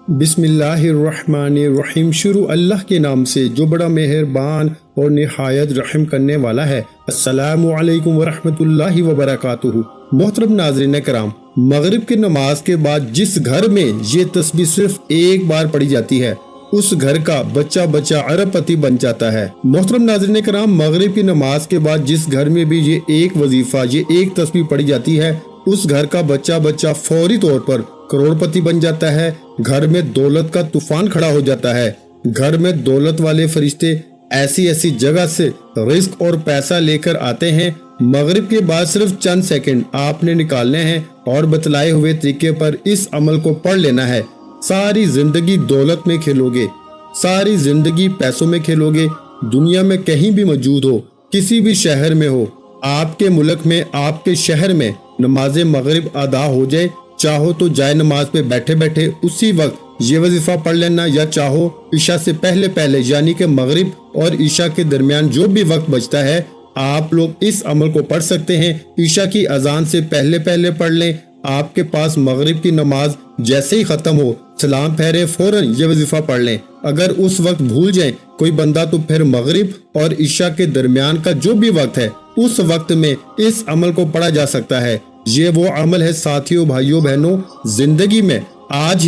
बिस्मिल्लाहिर्रहमानिर्रहीम। शुरू अल्लाह के नाम से जो बड़ा मेहरबान और निहायत रहम करने वाला है। अस्सलामु अलैकुम वरहमतुल्लाहि वबरकातुहू। मोहतरम नाज़रीन कराम, मगरिब की नमाज के बाद जिस घर में ये तस्बीह सिर्फ एक बार पढ़ी जाती है उस घर का बच्चा बच्चा अरबपति बन जाता है। मोहतरम नाज़रीन कराम, मगरिब की नमाज के बाद जिस घर में भी ये एक वजीफा ये एक तस्बीह पढ़ी जाती है उस घर का बच्चा बच्चा फौरी तौर पर करोड़पति बन जाता है। घर में दौलत का तूफान खड़ा हो जाता है। घर में दौलत वाले फरिश्ते ऐसी ऐसी जगह से रिस्क और पैसा लेकर आते हैं। मगरिब के बाद सिर्फ चंद सेकंड आपने निकालने हैं और बतलाए हुए तरीके पर इस अमल को पढ़ लेना है। सारी जिंदगी दौलत में खेलोगे, सारी जिंदगी पैसों में खेलोगे। दुनिया में कहीं भी मौजूद हो, किसी भी शहर में हो, आपके मुल्क में आपके शहर में नमाज मगरिब अदा हो जाए, चाहो तो जाए नमाज पे बैठे बैठे उसी वक्त ये वजीफा पढ़ लेना, या चाहो ईशा से पहले पहले यानी कि मगरिब और ईशा के दरमियान जो भी वक्त बचता है आप लोग इस अमल को पढ़ सकते हैं। ईशा की अजान से पहले पहले पढ़ लें। आपके पास मगरिब की नमाज जैसे ही खत्म हो सलाम फेरे फौरन ये वजीफा पढ़ लें। अगर उस वक्त भूल जाए कोई बंदा तो फिर मगरिब और ईशा के दरमियान का जो भी वक्त है उस वक्त में इस अमल को पढ़ा जा सकता है। ये वो अमल है साथियों, भाइयों, बहनों, जिंदगी में आज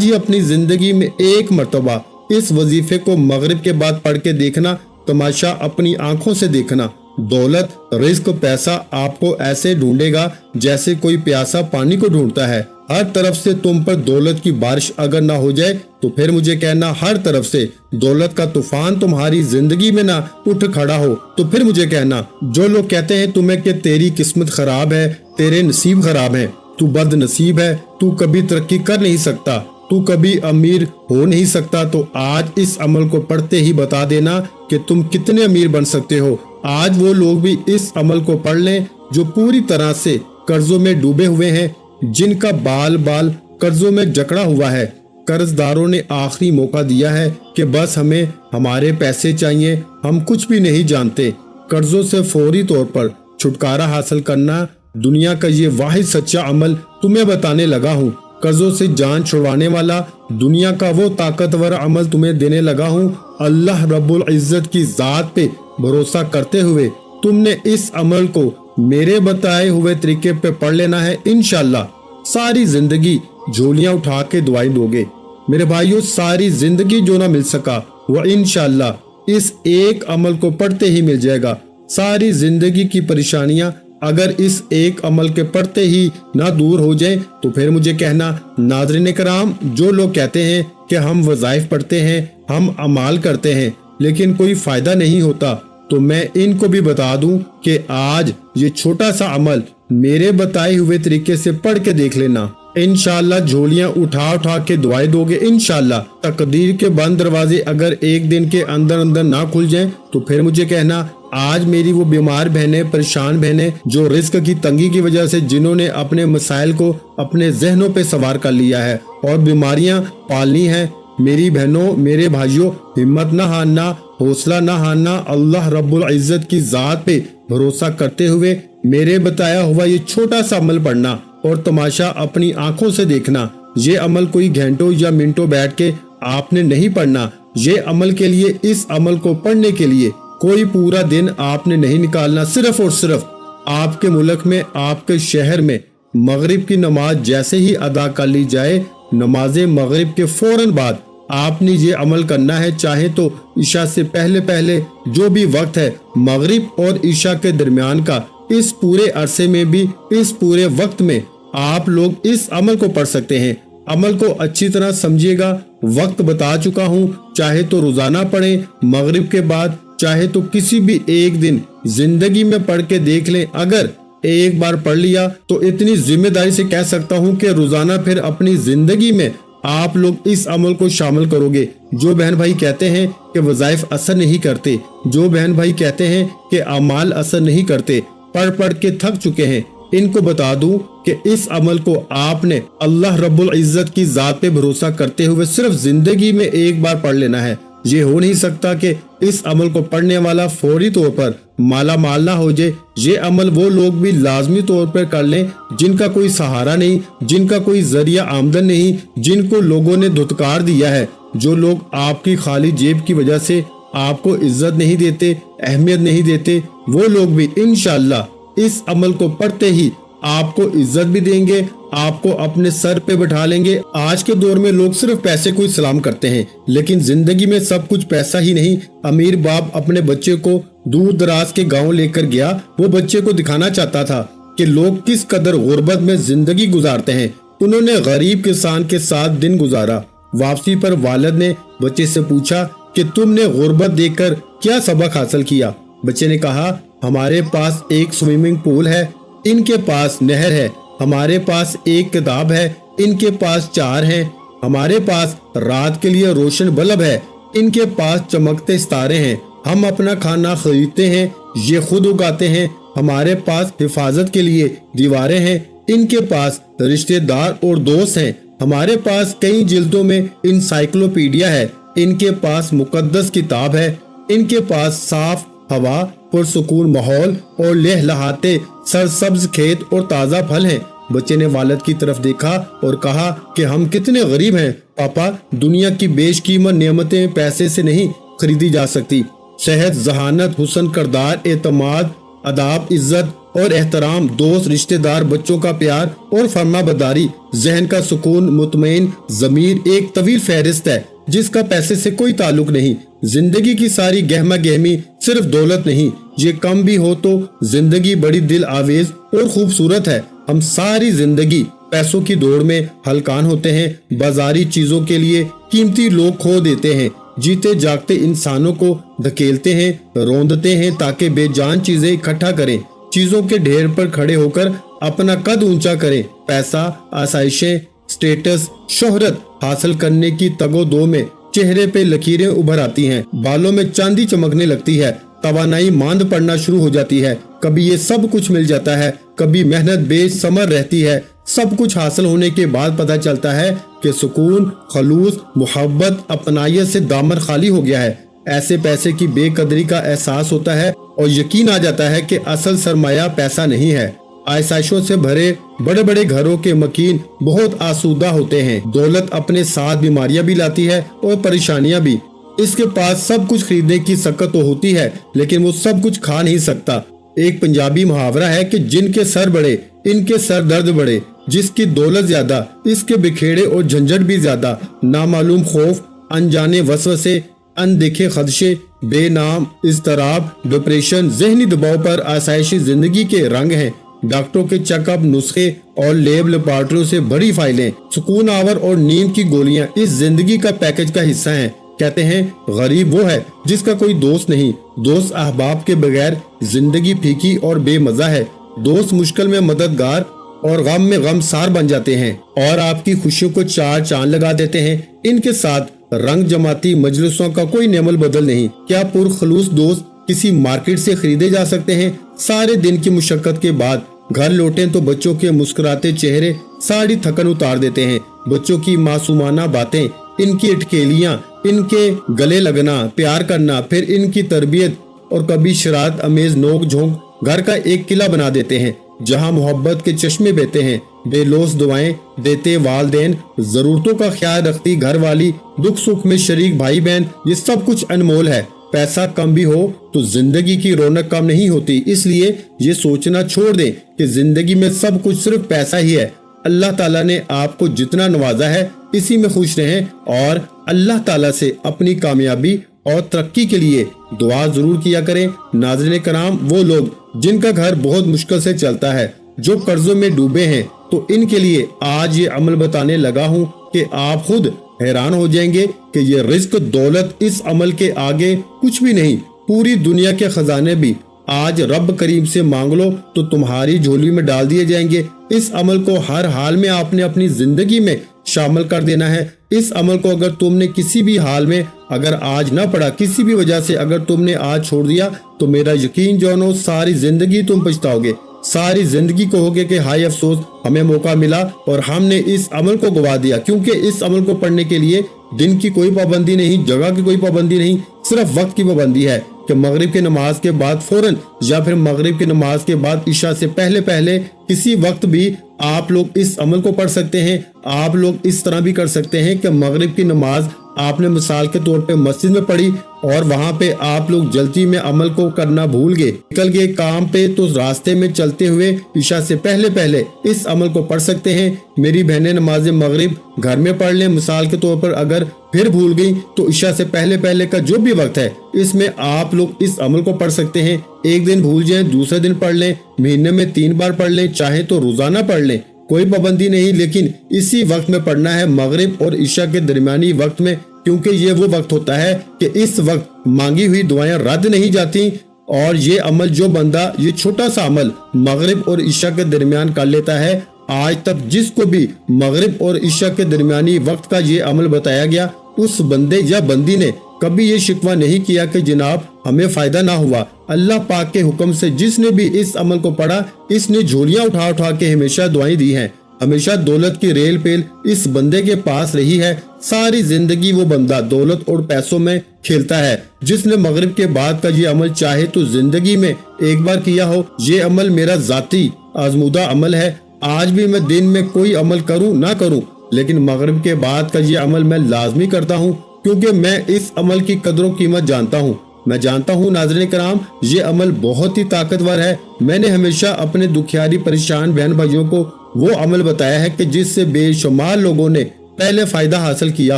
ही अपनी जिंदगी में एक मर्तबा इस वजीफे को मगरिब के बाद पढ़ के देखना, तमाशा अपनी आंखों से देखना। दौलत, रिस्क, पैसा आपको ऐसे ढूंढेगा जैसे कोई प्यासा पानी को ढूंढता है। हर तरफ से तुम पर दौलत की बारिश अगर ना हो जाए तो फिर मुझे कहना, हर तरफ से दौलत का तूफान तुम्हारी जिंदगी में ना उठ खड़ा हो तो फिर मुझे कहना। जो लोग कहते हैं तुम्हें कि तेरी किस्मत खराब है, तेरे नसीब खराब है, तू बदनसीब है, तू कभी तरक्की कर नहीं सकता, तू कभी अमीर हो नहीं सकता, तो आज इस अमल को पढ़ते ही बता देना कि तुम कितने अमीर बन सकते हो। आज वो लोग भी इस अमल को पढ़ लें जो पूरी तरह से कर्जों में डूबे हुए हैं, जिनका बाल बाल कर्जों में जकड़ा हुआ है। कर्जदारों ने आखिरी मौका दिया है कि बस हमें हमारे पैसे चाहिए, हम कुछ भी नहीं जानते। कर्जों से फौरी तौर पर छुटकारा हासिल करना दुनिया का ये वाहिद सच्चा अमल तुम्हें बताने लगा हूँ। कर्जों से जान छुड़वाने वाला दुनिया का वो ताकतवर अमल तुम्हें देने लगा हूँ। अल्लाह रब्बुल इज्जत की जात पे भरोसा करते हुए तुमने इस अमल को मेरे बताए हुए तरीके पे पढ़ लेना है। इंशाल्लाह सारी जिंदगी झोलियां उठा के दुआई दोगे। मेरे भाइयों, सारी जिंदगी जो ना मिल सका वो इंशाल्लाह इस एक अमल को पढ़ते ही मिल जाएगा। सारी जिंदगी की परेशानियां अगर इस एक अमल के पढ़ते ही ना दूर हो जाए तो फिर मुझे कहना। नाज़रीन कराम, जो लोग कहते हैं कि हम वज़ाइफ पढ़ते हैं, हम अमाल करते हैं लेकिन कोई फायदा नहीं होता, तो मैं इनको भी बता दूं कि आज ये छोटा सा अमल मेरे बताए हुए तरीके से पढ़ के देख लेना। इंशाल्लाह झोलियां उठा उठा के दुआएं दोगे। इंशाल्लाह तकदीर के बंद दरवाजे अगर एक दिन के अंदर अंदर ना खुल जाएं तो फिर मुझे कहना। आज मेरी वो बीमार बहनें, परेशान बहनें जो रिस्क की तंगी की वजह से जिन्होंने अपने मसाइल को अपने जहनों पे सवार कर लिया है और बीमारियां पालनी है, मेरी बहनों, मेरे भाइयों, हिम्मत ना हारना, हौसला ना हारना। अल्लाह रब्बुल इज्जत की जात पे भरोसा करते हुए मेरे बताया हुआ ये छोटा सा अमल पढ़ना और तमाशा अपनी आंखों से देखना। ये अमल कोई घंटों या मिनटों बैठ के आपने नहीं पढ़ना। ये अमल के लिए, इस अमल को पढ़ने के लिए कोई पूरा दिन आपने नहीं निकालना। सिर्फ और सिर्फ आपके मुल्क में, आपके शहर में मगरिब की नमाज जैसे ही अदा कर ली जाए, नमाज मगरिब के फौरन बाद आपने ये अमल करना है। चाहे तो ईशा से पहले पहले जो भी वक्त है मगरिब और ईशा के दरमियान का, इस पूरे अरसे में भी, इस पूरे वक्त में आप लोग इस अमल को पढ़ सकते हैं। अमल को अच्छी तरह समझिएगा। वक्त बता चुका हूँ, चाहे तो रोजाना पढ़ें मगरिब के बाद, चाहे तो किसी भी एक दिन जिंदगी में पढ़ के देख लें। अगर एक बार पढ़ लिया तो इतनी जिम्मेदारी से कह सकता हूँ कि रोजाना फिर अपनी जिंदगी में आप लोग इस अमल को शामिल करोगे। जो बहन भाई कहते हैं कि वज़ाइफ असर नहीं करते, जो बहन भाई कहते हैं कि अमाल असर नहीं करते, पढ़ पढ़ के थक चुके हैं, इनको बता दूं कि इस अमल को आपने अल्लाह रब्बुल इज्जत की जात पे भरोसा करते हुए सिर्फ जिंदगी में एक बार पढ़ लेना है। یہ ہو نہیں سکتا کہ اس عمل کو پڑھنے والا فوری طور پر مالا مال نہ ہو جائے۔ یہ عمل وہ لوگ بھی لازمی طور پر کر لیں جن کا کوئی سہارا نہیں، جن کا کوئی ذریعہ آمدن نہیں، جن کو لوگوں نے دھتکار دیا ہے۔ جو لوگ آپ کی خالی جیب کی وجہ سے آپ کو عزت نہیں دیتے، اہمیت نہیں دیتے، وہ لوگ بھی انشاءاللہ اس عمل کو پڑھتے ہی آپ کو عزت بھی دیں گے، آپ کو اپنے سر پہ بٹھا لیں گے۔ آج کے دور میں لوگ صرف پیسے کو سلام کرتے ہیں، لیکن زندگی میں سب کچھ پیسہ ہی نہیں۔ امیر باپ اپنے بچے کو دور دراز کے گاؤں لے کر گیا، وہ بچے کو دکھانا چاہتا تھا کہ لوگ کس قدر غربت میں زندگی گزارتے ہیں۔ انہوں نے غریب کسان کے ساتھ دن گزارا۔ واپسی پر والد نے بچے سے پوچھا کہ تم نے غربت دیکھ کر کیا سبق حاصل کیا؟ بچے نے کہا، ہمارے پاس ایک سوئمنگ پول ہے، ان کے پاس نہر ہے، ہمارے پاس ایک کتاب ہے، ان کے پاس 4 ہیں، ہمارے پاس رات کے لیے روشن بلب ہے، ان کے پاس چمکتے ستارے ہیں، ہم اپنا کھانا خریدتے ہیں، یہ خود اگاتے ہیں، ہمارے پاس حفاظت کے لیے دیواریں ہیں، ان کے پاس رشتہ دار اور دوست ہیں، ہمارے پاس کئی جلدوں میں انسائکلوپیڈیا ہے، ان کے پاس مقدس کتاب ہے، ان کے پاس صاف ہوا، پرسکون ماحول اور لہلہاتے سرسبز کھیت اور تازہ پھل ہیں۔ بچے نے والد کی طرف دیکھا اور کہا کہ ہم کتنے غریب ہیں پاپا، دنیا کی بیش قیمت نعمتیں پیسے سے نہیں خریدی جا سکتی۔ صحت، ذہانت، حسن کردار، اعتماد، اداب، عزت اور احترام، دوست، رشتہ دار، بچوں کا پیار اور فرما برداری، ذہن کا سکون، مطمئن ضمیر، ایک طویل فہرست ہے جس کا پیسے سے کوئی تعلق نہیں۔ زندگی کی ساری گہما گہمی صرف دولت نہیں، یہ کم بھی ہو تو زندگی بڑی دل آویز اور خوبصورت ہے۔ ہم ساری زندگی پیسوں کی دوڑ میں ہلکان ہوتے ہیں، بازاری چیزوں کے لیے قیمتی لوگ کھو دیتے ہیں، جیتے جاگتے انسانوں کو دھکیلتے ہیں، روندتے ہیں تاکہ بے جان چیزیں اکٹھا کریں، چیزوں کے ڈھیر پر کھڑے ہو کر اپنا قد اونچا کریں۔ پیسہ، آسائشیں، سٹیٹس، شہرت حاصل کرنے کی تگ و دو میں چہرے پہ لکیریں ابھر آتی ہیں، بالوں میں چاندی چمکنے لگتی ہے، توانائی ماند پڑنا شروع ہو جاتی ہے۔ کبھی یہ سب کچھ مل جاتا ہے، کبھی محنت بے ثمر رہتی ہے۔ سب کچھ حاصل ہونے کے بعد پتہ چلتا ہے کہ سکون، خلوص، محبت، اپنائیت سے دامن خالی ہو گیا ہے۔ ایسے پیسے کی بے قدری کا احساس ہوتا ہے اور یقین آ جاتا ہے کہ اصل سرمایہ پیسہ نہیں ہے۔ آسائشوں سے بھرے بڑے بڑے گھروں کے مکین بہت آسودہ ہوتے ہیں۔ دولت اپنے ساتھ بیماریاں بھی لاتی ہے اور پریشانیاں بھی۔ اس کے پاس سب کچھ خریدنے کی سکت تو ہوتی ہے، لیکن وہ سب کچھ کھا نہیں سکتا۔ ایک پنجابی محاورہ ہے کہ جن کے سر بڑے ان کے سر درد بڑے، جس کی دولت زیادہ اس کے بکھیڑے اور جھنجھٹ بھی زیادہ۔ نامعلوم خوف، انجانے وسوسے، اندیکھے خدشے، بے نام اضطراب، ڈپریشن، ذہنی دباؤ پر آسائشی زندگی کے رنگ ہیں۔ ڈاکٹروں کے چیک اپ، نسخے اور لیب لیبارٹریوں سے بڑی فائلیں، سکون آور اور نیند کی گولیاں اس زندگی کا پیکج کا حصہ ہیں۔ کہتے ہیں غریب وہ ہے جس کا کوئی دوست نہیں۔ دوست احباب کے بغیر زندگی پھیکی اور بے مزہ ہے۔ دوست مشکل میں مددگار اور غم میں غم سار بن جاتے ہیں اور آپ کی خوشیوں کو 4 چاند لگا دیتے ہیں۔ ان کے ساتھ رنگ جماتی مجلسوں کا کوئی نعم البدل نہیں۔ کیا پرخلوص دوست کسی مارکیٹ سے خریدے جا سکتے ہیں؟ سارے دن کی مشقت کے بعد گھر لوٹیں تو بچوں کے مسکراتے چہرے ساری تھکن اتار دیتے ہیں۔ بچوں کی معصومانہ باتیں، ان کی اٹکیلیاں، ان کے گلے لگنا، پیار کرنا، پھر ان کی تربیت اور کبھی شرارت امیز نوک جھونک گھر کا ایک قلعہ بنا دیتے ہیں جہاں محبت کے چشمے بہتے ہیں۔ بے لوث دعائیں دیتے والدین، ضرورتوں کا خیال رکھتی گھر والی، دکھ سکھ میں شریک بھائی بہن، یہ سب کچھ انمول ہے۔ پیسہ کم بھی ہو تو زندگی کی رونق کم نہیں ہوتی۔ اس لیے یہ سوچنا چھوڑ دیں کہ زندگی میں سب کچھ صرف پیسہ ہی ہے۔ اللہ تعالیٰ نے آپ کو جتنا نوازا ہے اسی میں خوش رہیں اور اللہ تعالیٰ سے اپنی کامیابی اور ترقی کے لیے دعا ضرور کیا کریں۔ ناظرین کرام، وہ لوگ جن کا گھر بہت مشکل سے چلتا ہے، جو قرضوں میں ڈوبے ہیں، تو ان کے لیے آج یہ عمل بتانے لگا ہوں کہ آپ خود حیران ہو جائیں گے کہ یہ رزق، دولت اس عمل کے آگے کچھ بھی نہیں۔ پوری دنیا کے خزانے بھی آج رب کریم سے مانگ لو تو تمہاری جھولی میں ڈال دیے جائیں گے۔ اس عمل کو ہر حال میں آپ نے اپنی زندگی میں شامل کر دینا ہے۔ اس عمل کو اگر تم نے کسی بھی حال میں اگر آج نہ پڑھا، کسی بھی وجہ سے اگر تم نے آج چھوڑ دیا، تو میرا یقین جانو ساری زندگی تم پچھتاؤ گے۔ सारी जिंदगी कहोगे कि हाय अफसोस, हमें मौका मिला और हमने इस अमल को गवा दिया। क्योंकि इस अमल को पढ़ने के लिए दिन की कोई पाबंदी नहीं, जगह की कोई पाबंदी नहीं, सिर्फ वक्त की पाबंदी है कि मगरिब की नमाज के बाद फौरन या फिर मगरिब की नमाज के बाद इशा से पहले पहले किसी वक्त भी आप लोग इस अमल को पढ़ सकते हैं। आप लोग इस तरह भी कर सकते हैं कि मगरिब की नमाज आपने मिसाल के तौर पे मस्जिद में पढ़ी और वहां पे आप लोग जल्दी में अमल को करना भूल गए, निकल गए काम पे, तो रास्ते में चलते हुए इशा से पहले पहले इस अमल को पढ़ सकते हैं। मेरी बहनें नमाज मगरिब घर में पढ़ लें। मिसाल के तौर पर अगर फिर भूल गई तो इशा से पहले पहले का जो भी वक्त है इसमें आप लोग इस अमल को पढ़ सकते हैं। एक दिन भूल जाएं, दूसरे दिन पढ़ लें, महीने में 3 बार पढ़ लें, चाहे तो रोजाना पढ़ लें, कोई पाबंदी नहीं, लेकिन इसी वक्त में पढ़ना है, मगरिब और इशा के दरमियानी वक्त में, क्योंकि ये वो वक्त होता है कि इस वक्त मांगी हुई दुआएं रद्द नहीं जाती। और ये अमल जो बंदा ये छोटा सा अमल मगरिब और इशा के दरमियान कर लेता है, आज तक जिसको भी मगरिब और इशा के दरमियानी वक्त का ये अमल बताया गया उस बंदे या बंदी ने कभी ये शिकवा नहीं किया कि जनाब हमें फायदा ना हुआ। अल्लाह पाक के हुक्म से जिसने भी इस अमल को पढ़ा इसने झोलियां उठा उठा के हमेशा दुआएं दी हैं। हमेशा दौलत की रेल पेल इस बंदे के पास रही है। सारी जिंदगी वो बंदा दौलत और पैसों में खेलता है। जिसने मगरिब के बाद का ये अमल चाहे तो जिंदगी में एक बार किया हो, ये अमल मेरा जाती आजमूदा अमल है। आज भी मैं दिन में कोई अमल करूं ना करूं, लेकिन मगरिब के बाद का ये अमल मैं लाजमी करता हूं, क्योंकि मैं इस अमल की कदर व कीमत जानता हूं। मैं जानता हूं नाज़रीन कराम, ये अमल बहुत ही ताकतवर है। मैंने हमेशा अपने दुखियारी परेशान बहन भाइयों को वो अमल बताया है कि जिससे बेशुमार लोगों ने पहले फायदा हासिल किया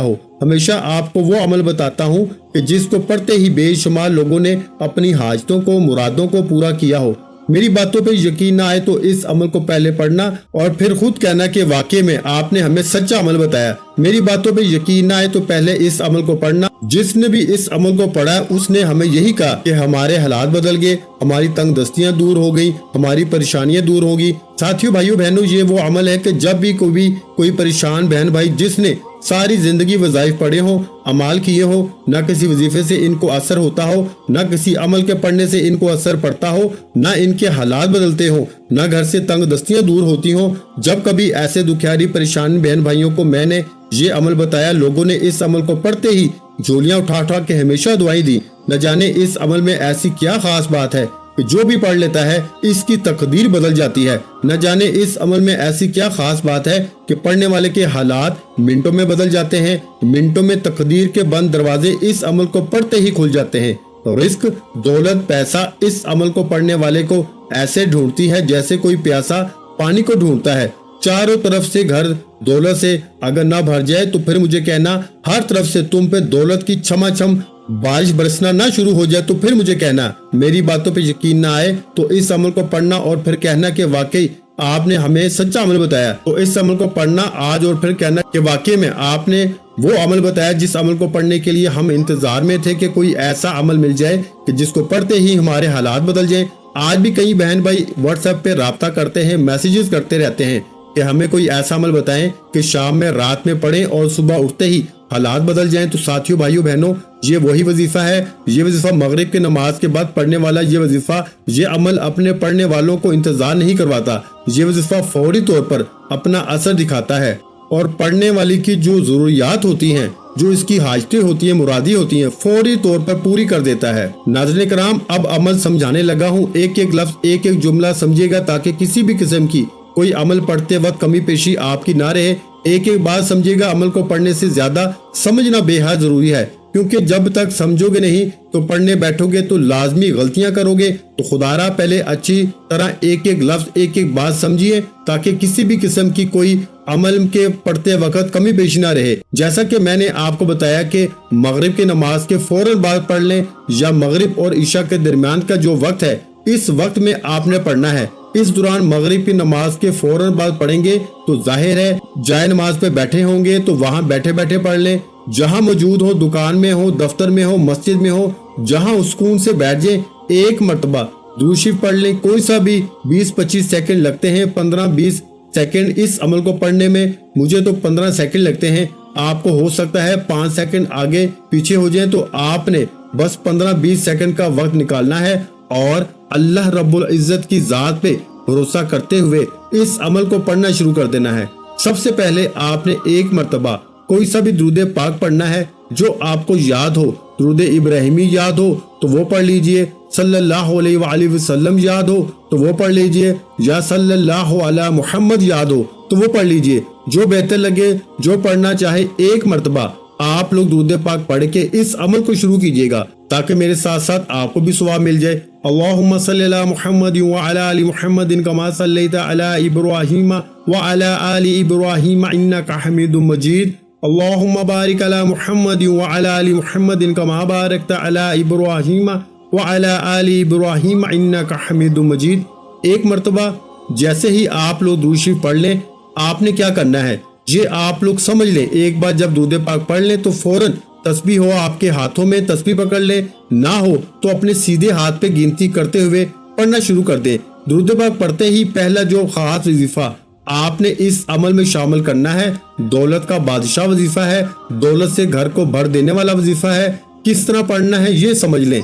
हो। हमेशा आपको वो अमल बताता हूँ कि जिसको पढ़ते ही बेशुमार लोगों ने अपनी हाजतों को, मुरादों को पूरा किया हो। मेरी बातों पे यकीन ना आए तो इस अमल को पहले पढ़ना और फिर खुद कहना कि वाकई में आपने हमें सच्चा अमल बताया। मेरी बातों पे यकीन ना आए तो पहले इस अमल को पढ़ना। जिसने भी इस अमल को पढ़ा उसने हमें यही कहा कि हमारे हालात बदल गए, हमारी तंग दस्तियां दूर हो गई, हमारी परेशानियां दूर होगी। साथियों, भाइयों बहनों, ये वो अमल है कि जब भी कोई परेशान बहन भाई जिसने सारी जिंदगी वज़ाइफ पढ़े हो, अमाल किए हो, ना किसी वजीफे से इनको असर होता हो, ना किसी अमल के पढ़ने से इनको असर पड़ता हो, ना इनके हालात बदलते हो, ना घर से तंग दस्तियां दूर होती हो, जब कभी ऐसे दुखियारी परेशान बहन भाइयों को मैंने ये अमल बताया, लोगों ने इस अमल को पढ़ते ही झोलियां उठा उठा के हमेशा दुआएं दी। न जाने इस अमल में ऐसी क्या खास बात है कि जो भी पढ़ लेता है इसकी तकदीर बदल जाती है। न जाने इस अमल में ऐसी क्या खास बात है कि पढ़ने वाले के हालात मिनटों में बदल जाते हैं। मिनटों में तकदीर के बंद दरवाजे इस अमल को पढ़ते ही खुल जाते हैं। रिस्क, दौलत, पैसा इस अमल को पढ़ने वाले को ऐसे ढूंढती है जैसे कोई प्यासा पानी को ढूंढता है। चारों तरफ से घर दौलत से अगर ना भर जाए तो फिर मुझे कहना, हर तरफ से तुम पे दौलत की छमाछम बारिश बरसना ना शुरू हो जाए तो फिर मुझे कहना। मेरी बातों पे यकीन ना आए तो इस अमल को पढ़ना और फिर कहना कि वाकई आपने हमें सच्चा अमल बताया। तो इस अमल को पढ़ना आज और फिर कहना कि वाकई में आपने वो अमल बताया जिस अमल को पढ़ने के लिए हम इंतजार में थे कि कोई ऐसा अमल मिल जाए कि जिसको पढ़ते ही हमारे हालात बदल जाए। आज भी कई बहन भाई व्हाट्सएप पे राब्ता करते हैं, मैसेजेस करते रहते हैं कि हमें कोई ऐसा अमल बताएं कि शाम में रात में पढ़ें और सुबह उठते ही हालात बदल जाएं। तो साथियों, भाइयों बहनों, ये वही वजीफा है। ये वजीफा मगरिब के नमाज के बाद पढ़ने वाला ये वजीफा, ये अमल अपने पढ़ने वालों को इंतजार नहीं करवाता। ये वजीफा फौरी तौर पर अपना असर दिखाता है और पढ़ने वाली की जो जरूरियात होती हैं, जो इसकी हाजतें होती हैं, मुरादी होती हैं, फौरी तौर पर पूरी कर देता है। नाज़रीन कराम, अब अमल समझाने लगा हूँ। एक एक लफ्ज, एक एक जुमला समझिएगा ताकि किसी भी किस्म की कोई अमल पढ़ते वक्त कमी पेशी आपकी ना रहे। एक एक बात समझिएगा। अमल को पढ़ने से ज्यादा समझना बेहद जरूरी है, क्योंकि जब तक समझोगे नहीं तो पढ़ने बैठोगे तो लाजमी गलतियां करोगे। तो खुदारा पहले अच्छी तरह एक एक लफ्ज, एक एक बात समझिए ताकि किसी भी किस्म की कोई अमल के पढ़ते वक्त कमी पेशी ना रहे। जैसा कि मैंने आपको बताया कि मगरिब की नमाज के फौरन बाद पढ़ लें या मगरिब और ईशा के दरमियान का जो वक्त है, इस वक्त में आपने पढ़ना है। इस दौरान मगरिब की नमाज के फौरन बाद पढ़ेंगे तो जाहिर है जाए नमाज पे बैठे होंगे तो वहाँ बैठे बैठे पढ़ लें। जहाँ मौजूद हो, दुकान में हो, दफ्तर में हो, मस्जिद में हो, जहाँ सुकून से बैठ जाए, एक मरतबा दुरूद शरीफ पढ़ लें। कोई सा भी 20-25 सेकंड लगते हैं, 15-20 सेकंड इस अमल को पढ़ने में। मुझे तो 15 सेकंड लगते हैं, आपको हो सकता है 5 सेकंड आगे पीछे हो जाए। तो आपने बस 15-20 सेकंड का वक्त निकालना है और अल्लाह रब्बुल इज्जत की जात पे بھروسہ کرتے ہوئے اس عمل کو پڑھنا شروع کر دینا ہے۔ سب سے پہلے آپ نے ایک مرتبہ کوئی سا بھی درود پاک پڑھنا ہے جو آپ کو یاد ہو۔ درود ابراہیمی یاد ہو تو وہ پڑھ لیجئے، صلی اللہ علیہ وآلہ وسلم یاد ہو تو وہ پڑھ لیجئے، یا صلی اللہ علی محمد یاد ہو تو وہ پڑھ لیجئے۔ جو بہتر لگے، جو پڑھنا چاہے، ایک مرتبہ آپ لوگ درود پاک پڑھ کے اس عمل کو شروع کیجئے گا تاکہ میرے ساتھ ساتھ آپ کو بھی ثواب مل جائے۔ اللہم صلی علی محمد وعلی آل محمد کما صلیت علی ابراہیم وعلی آل ابراہیم انک حمید مجید۔ اللہم بارک علی محمد وعلی آل محمد کما بارکت علی ابراہیم وعلی آل ابراہیم انک حمید مجید۔ ایک مرتبہ جیسے ہی آپ لوگ درود شریف پڑھ لیں، آپ نے کیا کرنا ہے یہ آپ لوگ سمجھ لیں۔ ایک بار جب درود پاک پڑھ لیں تو فوراً تسبیح ہو آپ کے ہاتھوں میں تسبیح پکڑ لیں، نہ ہو تو اپنے سیدھے ہاتھ پہ گنتی کرتے ہوئے پڑھنا شروع کر دیں۔ درود پاک پڑھتے ہی پہلا جو خاص وظیفہ آپ نے اس عمل میں شامل کرنا ہے، دولت کا بادشاہ وظیفہ ہے، دولت سے گھر کو بھر دینے والا وظیفہ ہے۔ کس طرح پڑھنا ہے یہ سمجھ لیں۔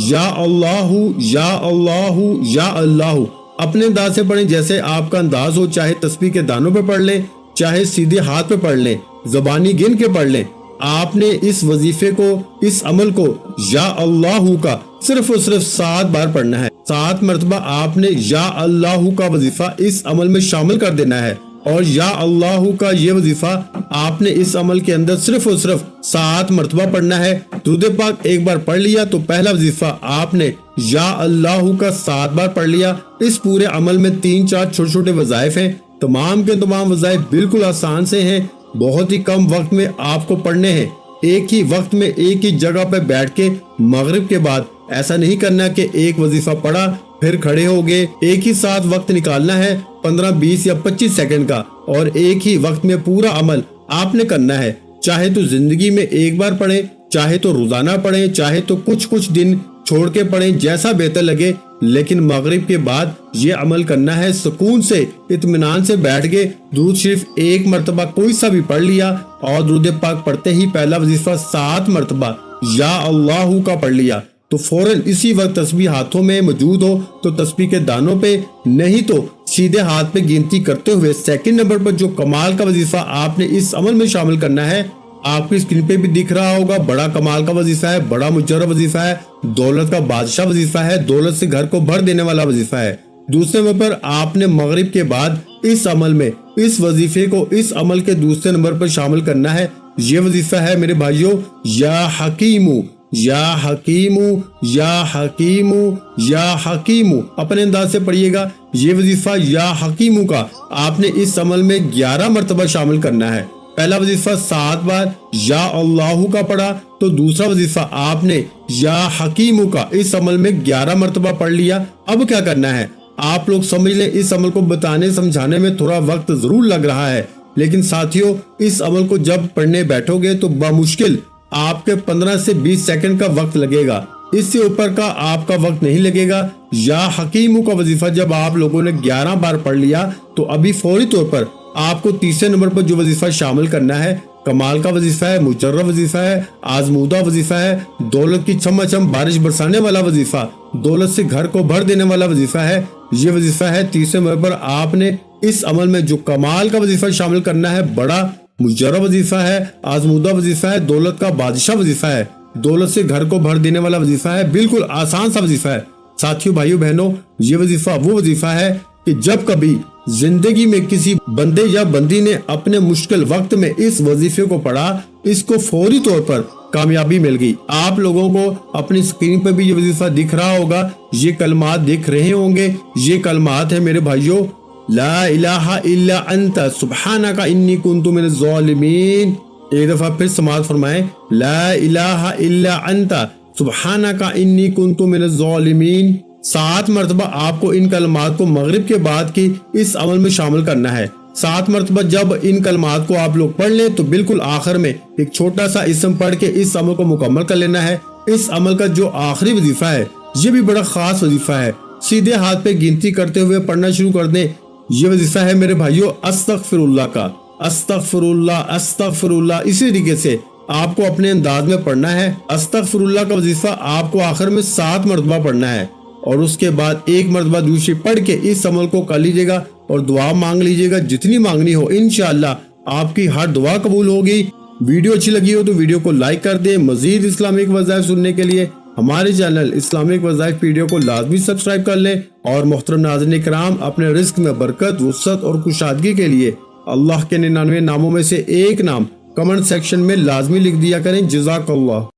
یا اللہ یا اللہ یا اللہ، اپنے انداز سے پڑھیں جیسے آپ کا انداز ہو، چاہے تسبیح کے دانوں پہ پڑھ لیں، چاہے سیدھے ہاتھ پہ پڑھ لیں، زبانی گن کے پڑھ لیں۔ آپ نے اس وظیفے کو، اس عمل کو یا اللہ کا صرف اور صرف 7 بار پڑھنا ہے۔ 7 مرتبہ آپ نے یا اللہ کا وظیفہ اس عمل میں شامل کر دینا ہے، اور یا اللہ کا یہ وظیفہ آپ نے اس عمل کے اندر صرف اور صرف 7 مرتبہ پڑھنا ہے۔ درود پاک ایک بار پڑھ لیا تو پہلا وظیفہ آپ نے یا اللہ کا 7 بار پڑھ لیا۔ اس پورے عمل میں 3-4 چھوٹے چھوٹے وظائف ہیں، تمام کے تمام وظائف بالکل آسان سے ہیں، بہت ہی کم وقت میں آپ کو پڑھنے ہیں۔ ایک ہی وقت میں ایک ہی جگہ پہ بیٹھ کے مغرب کے بعد ایسا نہیں کرنا کہ ایک وظیفہ پڑھا پھر کھڑے ہو گئے۔ ایک ہی ساتھ وقت نکالنا ہے 15 20 یا 25 سیکنڈ کا، اور ایک ہی وقت میں پورا عمل آپ نے کرنا ہے۔ چاہے تو زندگی میں ایک بار پڑھیں، چاہے تو روزانہ پڑھیں، چاہے تو کچھ دن چھوڑ کے پڑھیں، جیسا بہتر لگے، لیکن مغرب کے بعد یہ عمل کرنا ہے۔ سکون سے، اطمینان سے بیٹھ گئے، درود شریف ایک مرتبہ کوئی سا بھی پڑھ لیا، اور درود پاک پڑھتے ہی پہلا وظیفہ 7 مرتبہ یا اللہ کا پڑھ لیا، تو فوراً اسی وقت تسبیح ہاتھوں میں موجود ہو تو تسبیح کے دانوں پہ، نہیں تو سیدھے ہاتھ پہ گنتی کرتے ہوئے سیکنڈ نمبر پر جو کمال کا وظیفہ آپ نے اس عمل میں شامل کرنا ہے، آپ کی اسکرین پہ بھی دکھ رہا ہوگا، بڑا کمال کا وظیفہ ہے، بڑا مجرب وظیفہ ہے، دولت کا بادشاہ وظیفہ ہے، دولت سے گھر کو بھر دینے والا وظیفہ ہے۔ دوسرے نمبر پر آپ نے مغرب کے بعد اس عمل میں اس وظیفے کو اس عمل کے دوسرے نمبر پر شامل کرنا ہے۔ یہ وظیفہ ہے میرے بھائیوں، یا حکیمو یا حکیمو یا حکیمو یا حکیمو، اپنے انداز سے پڑھیے گا۔ یہ وظیفہ یا حکیمو کا آپ نے اس عمل میں 11 مرتبہ شامل کرنا ہے۔ پہلا وظیفہ 7 بار یا اللہ کا پڑھا، تو دوسرا وظیفہ آپ نے یا حکیمو کا اس عمل میں 11 مرتبہ پڑھ لیا۔ اب کیا کرنا ہے آپ لوگ سمجھ لیں۔ اس عمل کو بتانے سمجھانے میں تھوڑا وقت ضرور لگ رہا ہے، لیکن ساتھیوں اس عمل کو جب پڑھنے بیٹھو گے تو بمشکل آپ کے 15 سے 20 سیکنڈ کا وقت لگے گا، اس سے اوپر کا آپ کا وقت نہیں لگے گا۔ یا حکیمو کا وظیفہ جب آپ لوگوں نے 11 بار پڑھ لیا تو ابھی فوری طور پر آپ کو تیسرے نمبر پر جو وظیفہ شامل کرنا ہے، کمال کا وظیفہ ہے، مجرب وظیفہ ہے، آزمودہ وظیفہ ہے، دولت کی چھم چھم بارش برسانے والا وظیفہ، دولت سے گھر کو بھر دینے والا وظیفہ ہے۔ یہ وظیفہ ہے تیسرے نمبر پر آپ نے اس عمل میں جو کمال کا وظیفہ شامل کرنا ہے، بڑا مجرب وظیفہ ہے، آزمودہ وظیفہ ہے، دولت کا بادشاہ وظیفہ ہے، دولت سے گھر کو بھر دینے والا وظیفہ ہے، بالکل آسان سا وظیفہ ہے۔ ساتھیوں، بھائیوں، بہنوں، یہ وظیفہ وہ وظیفہ ہے کہ جب کبھی زندگی میں کسی بندے یا بندی نے اپنے مشکل وقت میں اس وظیفے کو پڑھا، اس کو فوری طور پر کامیابی مل گئی۔ آپ لوگوں کو اپنی اسکرین پر بھی یہ وظیفہ دکھ رہا ہوگا، یہ کلمات دکھ رہے ہوں گے۔ یہ کلمات ہیں میرے بھائیوں، لا الہ الا انت سبحانک انی کنت من الظالمین۔ ایک دفعہ پھر سماعت فرمائیں، لا الہ الا انت سبحانک انی کنت من الظالمین۔ 7 مرتبہ آپ کو ان کلمات کو مغرب کے بعد کی اس عمل میں شامل کرنا ہے۔ 7 مرتبہ جب ان کلمات کو آپ لوگ پڑھ لیں تو بالکل آخر میں ایک چھوٹا سا اسم پڑھ کے اس عمل کو مکمل کر لینا ہے۔ اس عمل کا جو آخری وظیفہ ہے یہ بھی بڑا خاص وظیفہ ہے، سیدھے ہاتھ پہ گنتی کرتے ہوئے پڑھنا شروع کر دیں۔ یہ وظیفہ ہے میرے بھائیوں استغفر اللہ کا، استغفر اللہ استغفر اللہ۔ اسی طریقے سے آپ کو اپنے انداز میں پڑھنا ہے۔ استغفر اللہ کا وظیفہ آپ کو آخر میں 7 مرتبہ پڑھنا ہے۔ اور اس کے بعد ایک مرتبہ درود شریف پڑھ کے اس عمل کو کر لیجئے گا اور دعا مانگ لیجئے گا جتنی مانگنی ہو، انشاءاللہ آپ کی ہر دعا قبول ہوگی۔ ویڈیو اچھی لگی ہو تو ویڈیو کو لائک کر دیں۔ مزید اسلامک وظائف سننے کے لیے ہمارے چینل اسلامک وظائف ویڈیو کو لازمی سبسکرائب کر لیں، اور محترم ناظرین کرام، اپنے رزق میں برکت، وسعت اور کشادگی کے لیے اللہ کے 99 ناموں میں سے ایک نام کمنٹ سیکشن میں لازمی لکھ دیا کریں۔ جزاک اللہ۔